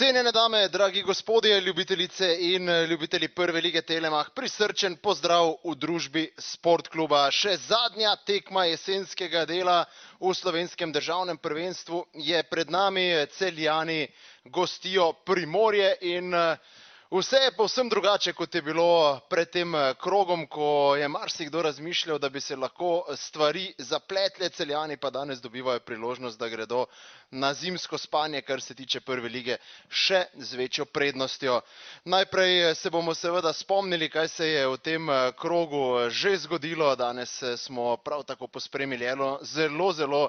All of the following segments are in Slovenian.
Cenjene dame, dragi gospodje, ljubitelice in ljubitelji Prve lige Telemach, prisrčen pozdrav v družbi Sportkluba. Še zadnja tekma jesenskega dela v slovenskem državnem prvenstvu je pred nami. Celjani gostijo Primorje in vse je povsem drugače, kot je bilo pred tem krogom, ko je marsikdo razmišljal, da bi se lahko stvari zapletle. Celjani pa danes dobivajo priložnost, da gredo na zimsko spanje, kar se tiče Prve lige, še z večjo prednostjo. Najprej se bomo seveda spomnili, kaj se je v tem krogu že zgodilo. Danes smo prav tako pospremili eno zelo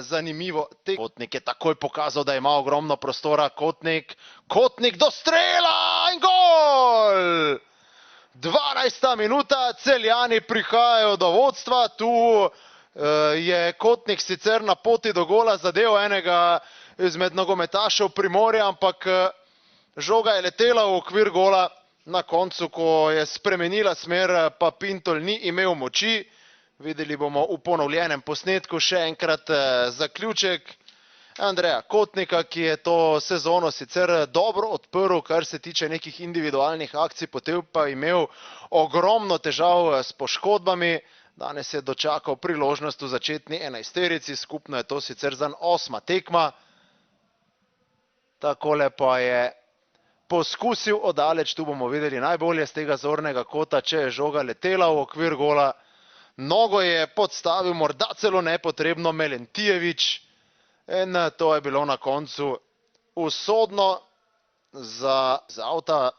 zanimivo tekmo. Kotnik je takoj pokazal, da ima ogromno prostora. Kotnik do strela in gol! 12. minuta, Celjani prihajajo do vodstva. Tu je Kotnik sicer na poti do gola zadel enega izmed nogometašev Primorja, ampak žoga je letela v okvir gola. Na koncu, ko je spremenila smer, pa Pintol ni imel moči. Videli bomo v ponovljenem posnetku še enkrat zaključek Andreja Kotnika, ki je to sezono sicer dobro odprl, kar se tiče nekih individualnih akcij, potem pa imel ogromno težav s poškodbami. Danes je dočakal priložnost v začetni enajsterici, skupno je to sicer zanj 8. tekma. Takole pa je poskusil oddaleč, tu bomo videli najbolje z tega zornega kota, če je žoga letela v okvir gola. Nogo je podstavil, morda celo nepotrebno, Melentijevič. In to je bilo na koncu usodno za avta.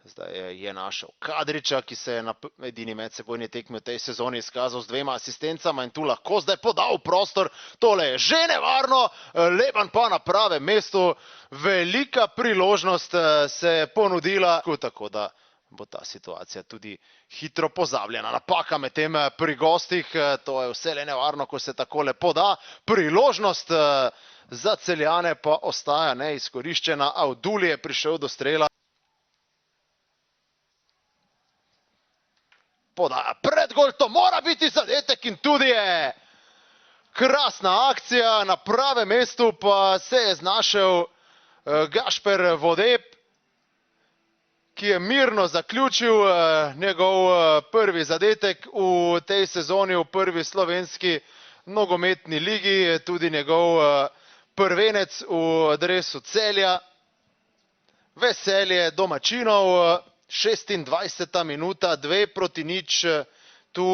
Zdaj je našel Kadriča, ki se je na edini medsebojni tekmi v tej sezoni izkazal z 2 asistencama in tu lahko zdaj podal prostor. Tole je že nevarno, Leban pa na pravem mestu. Velika priložnost se je ponudila, tako da bo ta situacija tudi hitro pozabljena. Napaka med tem pri gostih, to je vse le nevarno, ko se takole poda. Priložnost za Celjane pa ostaja neizkoriščena. Avduli je prišel do strela. Podaja pred gol, to mora biti zadetek in tudi je. Krasna akcija, na pravem mestu pa se je znašel Gašper Vodeb, ki je mirno zaključil njegov prvi zadetek v tej sezoni v prvi slovenski nogometni ligi, tudi njegov prvenec v dresu Celja. Veselje domačinov, 26. minuta, 2-0. Tu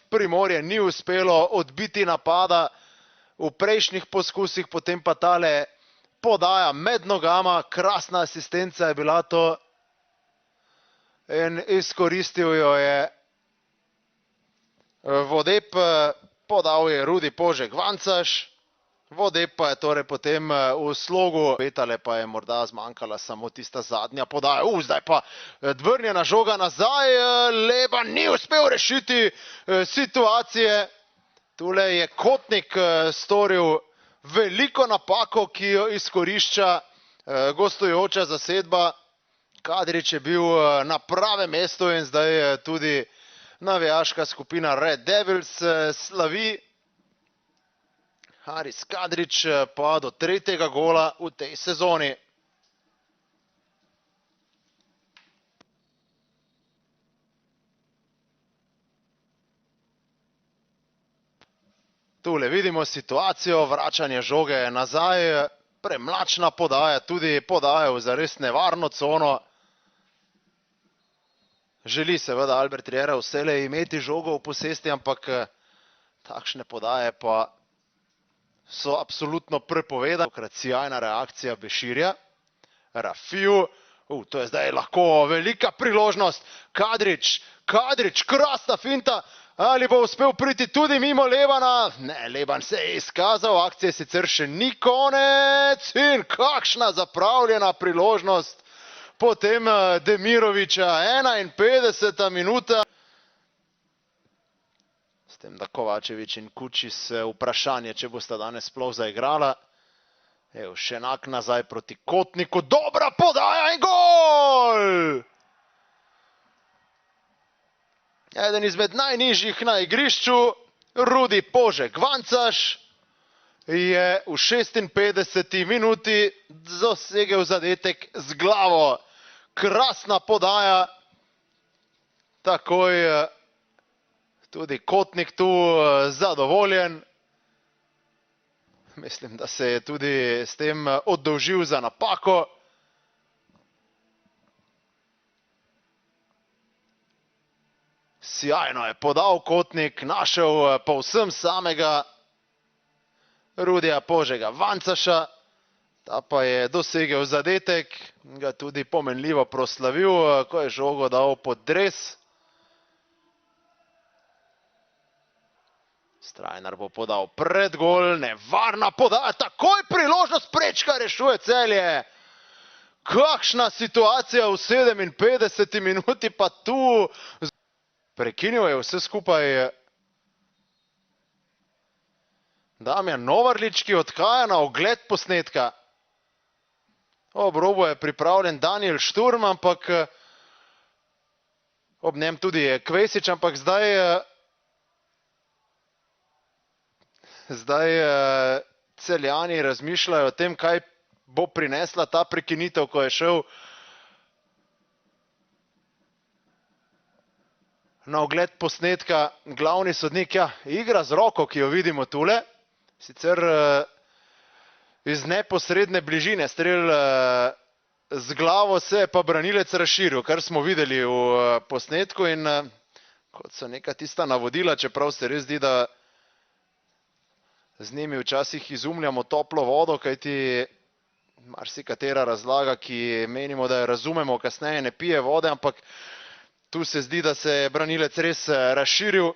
Primorje ni uspelo odbiti napada v prejšnjih poskusih, potem pa tale podaja med nogama, krasna asistenca je bila to. In izkoristil jo je Vodeb, podal je Rudi Požek-Vancaš. Vodeb pa je torej potem v slogu. Petale pa je morda zmanjkala samo tista zadnja podaja. Zdaj pa vrnjena žoga nazaj. Leban ni uspel rešiti situacije. Tule je Kotnik storil veliko napako, ki jo izkorišča gostujoča zasedba. Kadrič je bil na pravem mestu in zdaj tudi navijaška skupina Red Devils slavi. Haris Kadrič pa do 3. gola v tej sezoni. Tule vidimo situacijo, vračanje žoge nazaj, premlačna podaja, tudi podaja v zares nevarno cono. Želi seveda Albert Riera vselej imeti žogo v posesti, ampak takšne podaje pa so absolutno prepovedane. Tokrat sjajna reakcija Beširja. Rafiju, to je zdaj lahko velika priložnost. Kadrič, krasna finta. Ali bo uspel priti tudi mimo Lebana? Ne, Leban se je izkazal, akcije sicer še ni konec. In kakšna zapravljena priložnost. Potem Demiroviča, 51. minuta. S tem, da Kovačevič in Kučis vprašanje, če bosta danes sploh zaigrala. Evo, Šenak nazaj proti Kotniku, dobra podaja in gol! Eden izmed najnižjih na igrišču, Rudi Požek-Vancaš. je v 56. minuti dosegel zadetek z glavo. Krasna podaja. Takoj tudi Kotnik tu zadovoljen. Mislim, da se je tudi s tem oddolžil za napako. Sjajno je podal Kotnik, našel povsem samega Rudija Požega Vancaša. Ta pa je dosegel zadetek, ga tudi pomenljivo proslavil, ko je žogo dal pod dres. Strajnar bo podal pred gol, nevarna podaja, takoj priložnost, Prečka rešuje Celje. Kakšna situacija v 57. minuti, pa tu prekinil je vse skupaj Damjan Novarlič, ki odhaja na ogled posnetka. Ob robu je pripravljen Daniel Šturm, ampak ob njem tudi Kvesič, ampak zdaj Celjani razmišljajo o tem, kaj bo prinesla ta prekinitev, ko je šel na ogled posnetka glavni sodnik. Ja, igra z roko, ki jo vidimo tule, sicer iz neposredne bližine, strel z glavo, se je pa branilec razširil, kar smo videli v posnetku, in kot so neka tista navodila, čeprav se res zdi, da z njimi včasih izumljamo toplo vodo, kajti marsikatera razlaga, ki menimo, da jo razumemo, kasneje ne pije vode, ampak tu se zdi, da se je branilec res razširil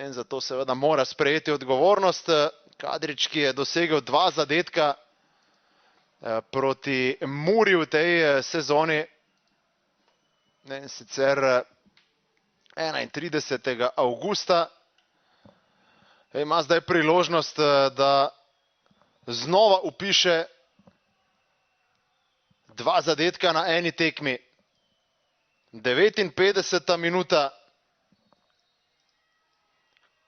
in zato seveda mora sprejeti odgovornost. Kadrič, ki je dosegel 2 zadetka proti Muri v tej sezoni, in sicer 31. avgusta, ima zdaj priložnost, da znova vpiše 2 zadetka na eni tekmi. 59. minuta.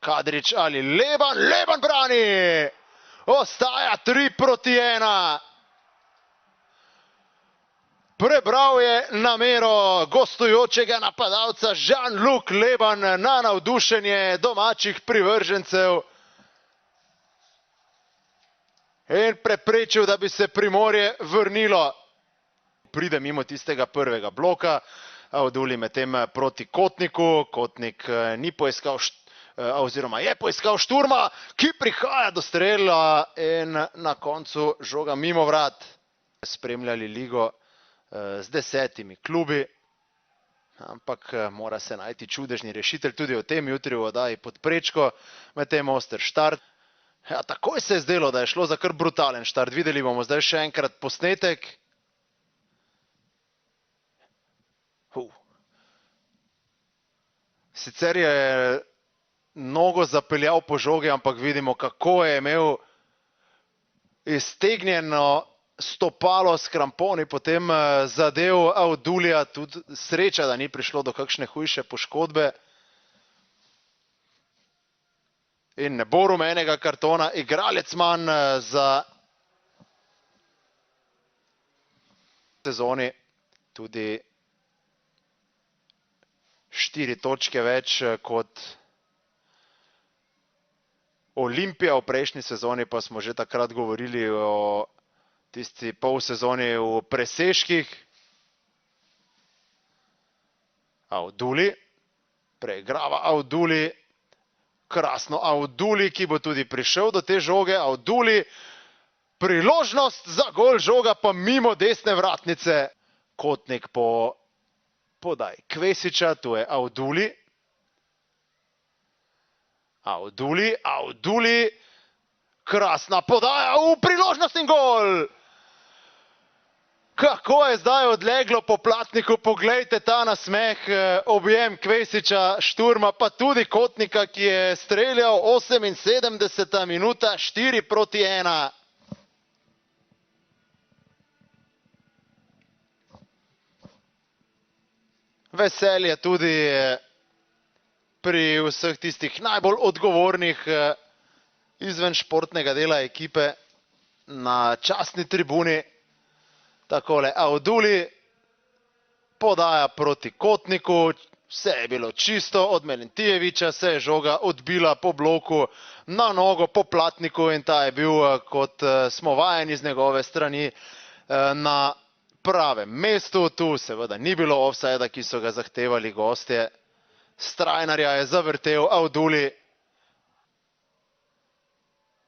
Kadrič ali Leban, Leban brani! Ostaja 3-1. Prebral je namero gostujočega napadalca Jean-Luc Leban na navdušenje domačih privržencev in preprečil, da bi se Primorje vrnilo. Pride mimo tistega prvega bloka, Avduli medtem proti Kotniku. Kotnik ni poiskal oziroma je poiskal Šturma, ki prihaja do strela in na koncu žoga mimo vrat. Spremljali ligo z 10 klubi, ampak mora se najti čudežni rešitelj tudi o tem jutri v oddaji Pod prečko, medtem oster štart. Ja, takoj se je zdelo, da je šlo za kar brutalen štart. Videli bomo zdaj še enkrat posnetek. Sicer je nogo zapeljal po žogi, ampak vidimo, kako je imel iztegnjeno stopalo s kramponi, potem zadev Avdulija, tudi sreča, da ni prišlo do kakšne hujše poškodbe. In ne bo rumenega kartona, igralec manj za sezoni, tudi 4 točke več kot Olimpija. V prejšnji sezoni pa smo že takrat govorili o tisti polsezoni v presežkih. Avduli, preigrava Avduli, krasno Avduli, ki bo tudi prišel do te žoge. Avduli, priložnost za gol, žoga pa mimo desne vratnice. Kotnik po podaj Kvesiča, tu je Avduli. Avduli, krasna podaja, priložnost in gol! Kako je zdaj odleglo po platniku, poglejte ta nasmeh, objem Kvesiča, Šturma, pa tudi Kotnika, ki je streljal. 78. minuta, 4-1. Veselje tudi pri vseh tistih najbolj odgovornih izven športnega dela ekipe na častni tribuni. Takole Auduli podaja proti Kotniku, vse je bilo čisto, od Melentijeviča se je žoga odbila po bloku na nogo po Platniku in ta je bil, kot smo vajeni z njegove strani, na pravem mestu. Tu seveda ni bilo ofsajda, ki so ga zahtevali gostje. Strajnarja je zavrtel Auduli.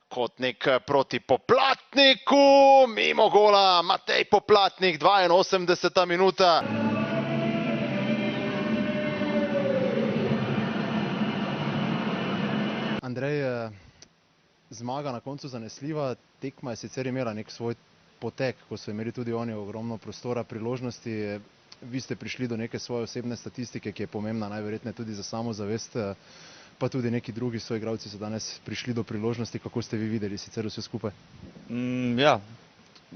Kotnik proti Poplatniku, mimo gola, Matej Poplatnik, 82. minuta. Andrej, zmaga na koncu zanesljiva, tekma je sicer imela nek svoj potek, ko so imeli tudi oni ogromno prostora, priložnosti. Vi ste prišli do neke svoje osebne statistike, ki je pomembna najverjetneje tudi za samozavest, pa tudi neki drugi soigralci so danes prišli do priložnosti. Kako ste vi videli sicer vse skupaj? Ja,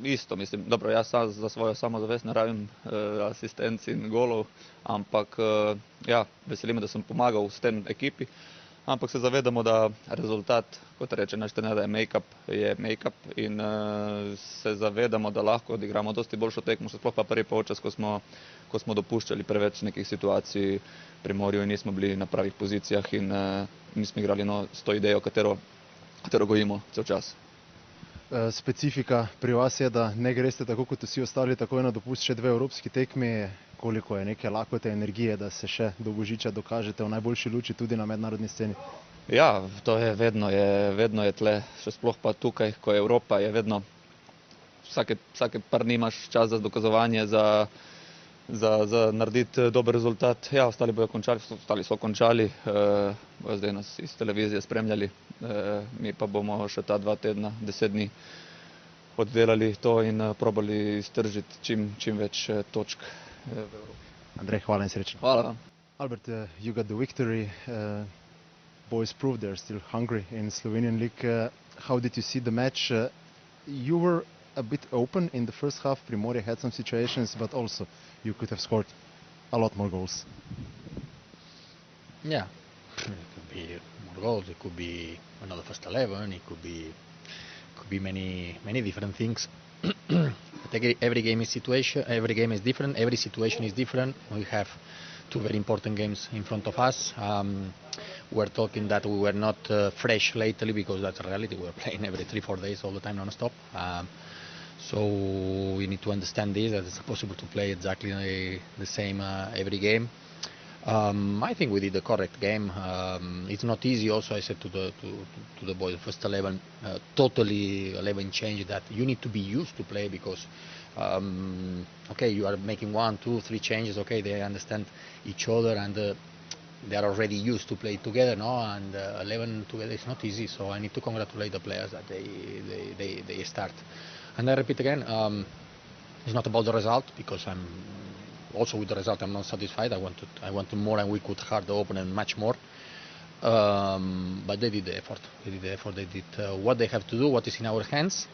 isto mislim. Dobro, jaz za svojo samozavest ne rabim asistenc in golov, ampak ja, veseli me, da sem pomagal s tem ekipi. Ampak se zavedamo, da rezultat, kot reče naš trener, da je make-up in se zavedamo, da lahko odigramo dosti boljšo tekmo, sploh pa prvi polčas, ko smo dopuščali preveč nekih situacij pri Morju in nismo bili na pravih pozicijah in nismo igrali s to idejo, katero gojimo cel čas. Specifika pri vas je, da ne greste tako kot vsi ostali takoj na dopust še 2 evropski tekmi. Koliko je neke lakote, energije, da se še do Božiča dokažete v najboljši luči tudi na mednarodni sceni? Ja, to je vedno je tle, še sploh pa tukaj, ko je Evropa, je vedno vsake par dni imaš čas za dokazovanje, za narediti dober rezultat. Ja, ostali so končali, bojo zdaj nas iz televizije spremljali, mi pa bomo še ta 2 tedna, 10 dni oddelali to in probali iztržiti čim več točk v Evropi. Andrej, hvala in srečno. Hvala vam. Albert, you got the victory. Boys proved they're still hungry in Slovenian League. How did you see the match? You were a bit open in the first half. Primorje had some situations, but also you could have scored a lot more goals. Yeah, it could be more goals. It could be another first 11. It could be many different things. Every game is different. Every situation is different. We have 2 very important games in front of us. We're talking that we were not fresh lately because that's a reality. We're playing every 3-4 days all the time non-stop. So we need to understand this, that it's impossible to play exactly the same every game. I think we did the correct game. It's not easy. Also, I said to the boys, first 11, totally 11 change that you need to be used to play because, okay, you are making 1, 2, 3 changes. Okay, they understand each other and they are already used to play together, no? And 11 together is not easy. So I need to congratulate the players that they start. And I repeat again, it's not about the result because also with the result I'm not satisfied. I wanted more and we could hard the opponent much more. But they did the effort. They did what they have to do, what is in our hands.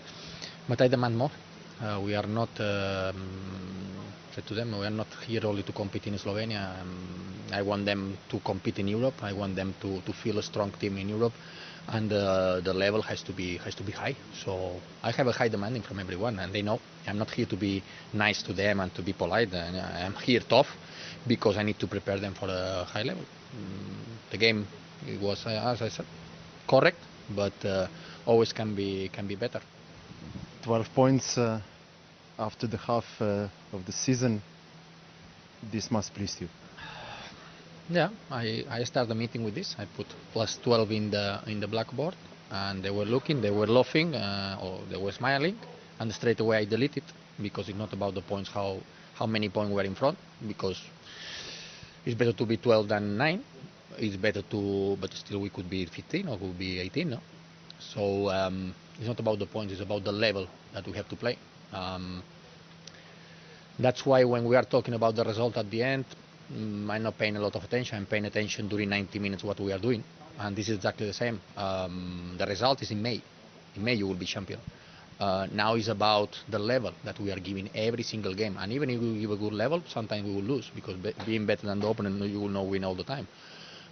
But I demand more. We are not, said to them, we are not here only to compete in Slovenia. I want them to compete in Europe. I want them to feel a strong team in Europe. And the level has to be high. So I have a high demanding from everyone, and they know I'm not here to be nice to them and to be polite. I'm here tough because I need to prepare them for a high level. The game was, as I said, correct, but always can be better. 12 points after the half of the season. This must please you. Yeah, I started the meeting with this. I put plus 12 in the blackboard, and they were looking, they were laughing, or they were smiling, and straight away I deleted because it's not about the points, how many points were in front, because it's better to be 12 than 9. It's better but still we could be 15 or could be 18, no? So it's not about the points, it's about the level that we have to play. That's why when we are talking about the result at the end, I'm not paying a lot of attention. I'm paying attention during 90 minutes what we are doing, and this is exactly the same. The result is in May. In May you will be champion. Now it's about the level that we are giving every single game, and even if we give a good level, sometimes we will lose because being better than the opponent, you will not win all the time.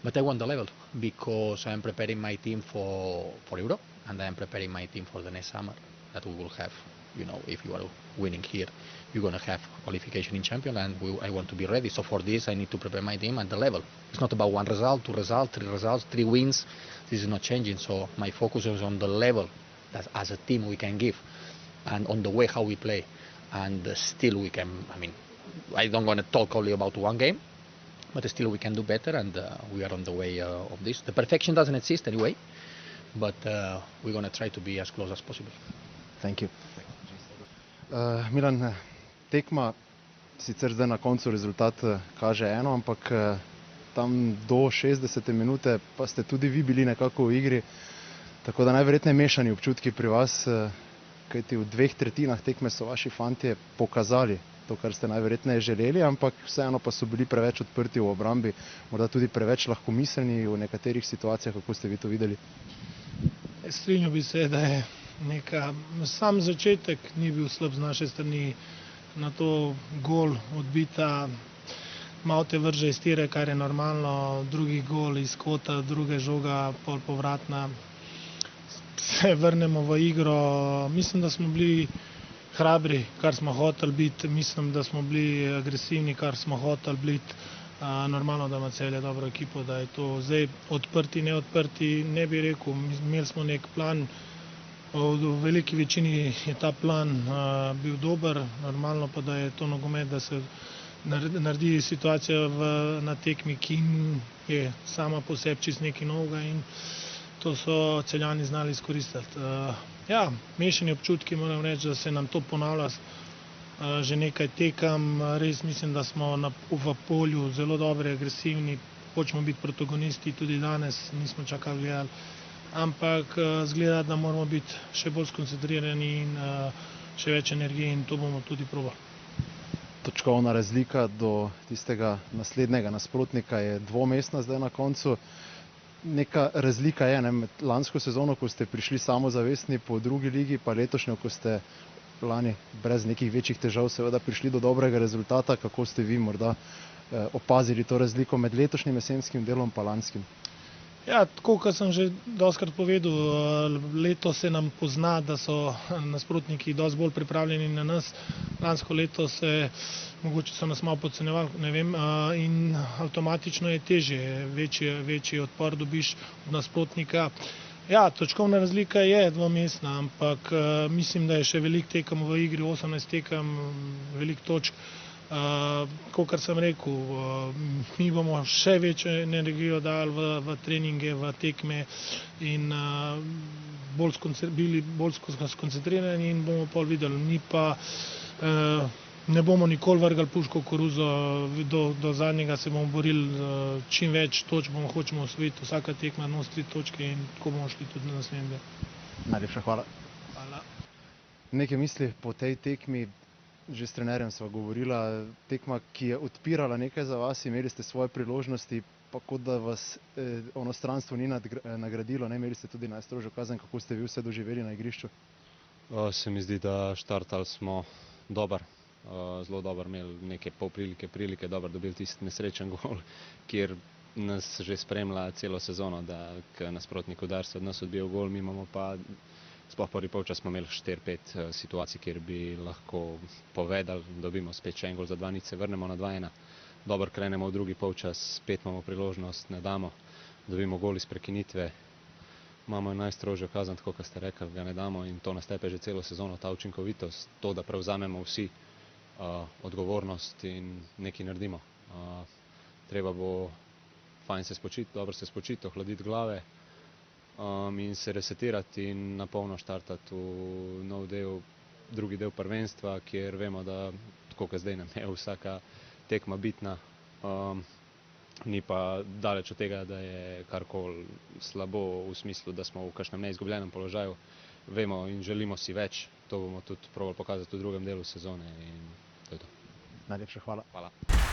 But I want the level because I'm preparing my team for Europe, and I am preparing my team for the next summer that we will have. You know, if you are winning here, you're going to have qualification in champion, and I want to be ready. So for this, I need to prepare my team at the level. It's not about one result, two results, three results, 3 wins. This is not changing. So my focus is on the level that as a team we can give, and on the way how we play. And still we can. I mean, I don't want to talk only about one game, but still we can do better, and we are on the way of this. The perfection doesn't exist anyway, but we're going to try to be as close as possible. Thank you. Milan, tekma, sicer zdaj na koncu rezultat kaže eno, ampak tam do 60. minute pa ste tudi vi bili nekako v igri, tako da najverjetneje mešani občutki pri vas, kajti v 2/3 tekme so vaši fantje pokazali to, kar ste najverjetneje želeli, ampak vseeno pa so bili preveč odprti v obrambi, morda tudi preveč lahkomiselni v nekaterih situacijah. Kako ste vi to videli? Strinjal bi se, da je sam začetek ni bil slab z naše strani, na to gol odbita, malo te vrže iz tire, kar je normalno, drugi gol iz kota, druga žoga, pol povratna, se vrnemo v igro. Mislim, da smo bili hrabri, kar smo hoteli biti, mislim, da smo bili agresivni, kar smo hoteli biti. Normalno, da ima Celje dobro ekipo, da je to zdaj odprti, neodprti, ne bi rekel, imeli smo nek plan, v veliki večini je ta plan bil dober, normalno pa, da je to nogomet, da se naredi situacija na tekmi, ki je sama po sebi čist nekaj novega, in to so Celjani znali izkoristiti. Ja, mešani občutki, moram reči, da se nam to ponavlja že nekaj tekem. Res mislim, da smo v polju zelo dobri, agresivni, hočemo biti protagonisti, tudi danes nismo čakali gledali, ampak zgleda, da moramo biti še bolj skoncentrirani in še več energije, in to bomo tudi probali. Točkovna razlika do tistega naslednjega nasprotnika je dvomestna zdaj na koncu. Neka razlika je, med lansko sezono, ko ste prišli samozavestni po drugi ligi, pa letošnjo, ko ste lani brez nekih večjih težav seveda prišli do dobrega rezultata. Kako ste vi morda opazili to razliko med letošnjim jesenskim delom pa lanskim? Ja, tako kot sem že dostikrat povedal, leto se nam pozna, da so nasprotniki dosti bolj pripravljeni na nas. Lansko leto mogoče so nas malo podcenjevali, ne vem, in avtomatično je težje, večji odpor dobiš od nasprotnika. Ja, točkovna razlika je dvomestna, ampak mislim, da je še veliko tekem v igri, 18 tekem, veliko točk. Kakor sem rekel, mi bomo še večjo energijo dali v treninge, v tekme in bili bolj skoncentrirani, in bomo pol videli. Mi pa ne bomo nikoli vrgli puško v koruzo, do zadnjega se bomo borili, čim več točk hočemo osvojiti, vsaka tekma nosi 3 točke, in tako bomo šli tudi na naslednje. Najlepša hvala. Hvala. Nekaj misli po tej tekmi, že s trenerjem sva govorila, tekma, ki je odpirala nekaj za vas, imeli ste svoje priložnosti, pa kot da vas onostranstvo ni nagradilo, ne, imeli ste tudi najstrožjo kazen. Kako ste vi vse doživeli na igrišču? Se mi zdi, da štartali smo zelo dober, imeli neke prilike, dobro dobili tisti nesrečen gol, kjer nas že spremlja celo sezono, da k nasprotniku Darsa od nas odbijal gol, mi imamo pa sploh prvi polčas smo imeli 4-5 situacij, kjer bi lahko povedali, dobimo spet še en gol za 2-0, se vrnemo na 2-1, dobro krenemo v drugi polčas, spet imamo priložnost, ne damo, dobimo gol iz prekinitve, imamo najstrožjo kazen, tako kot ste rekli, ga ne damo, in to nas tepe že celo sezono, ta učinkovitost, to, da prevzamemo vsi odgovornost in nekaj naredimo. Treba bo fajn se spočiti, dobro se spočiti, ohladiti glave, in se resetirati in na polno štartati v nov del, drugi del prvenstva, kjer vemo, da tako kot zdaj nam je vsaka tekma bitna, ni pa daleč od tega, da je karkoli slabo v smislu, da smo v kakšnem neizgubljenem položaju. Vemo in želimo si več, to bomo tudi probali pokazati v drugem delu sezone, in to je to. Najlepša hvala. Hvala.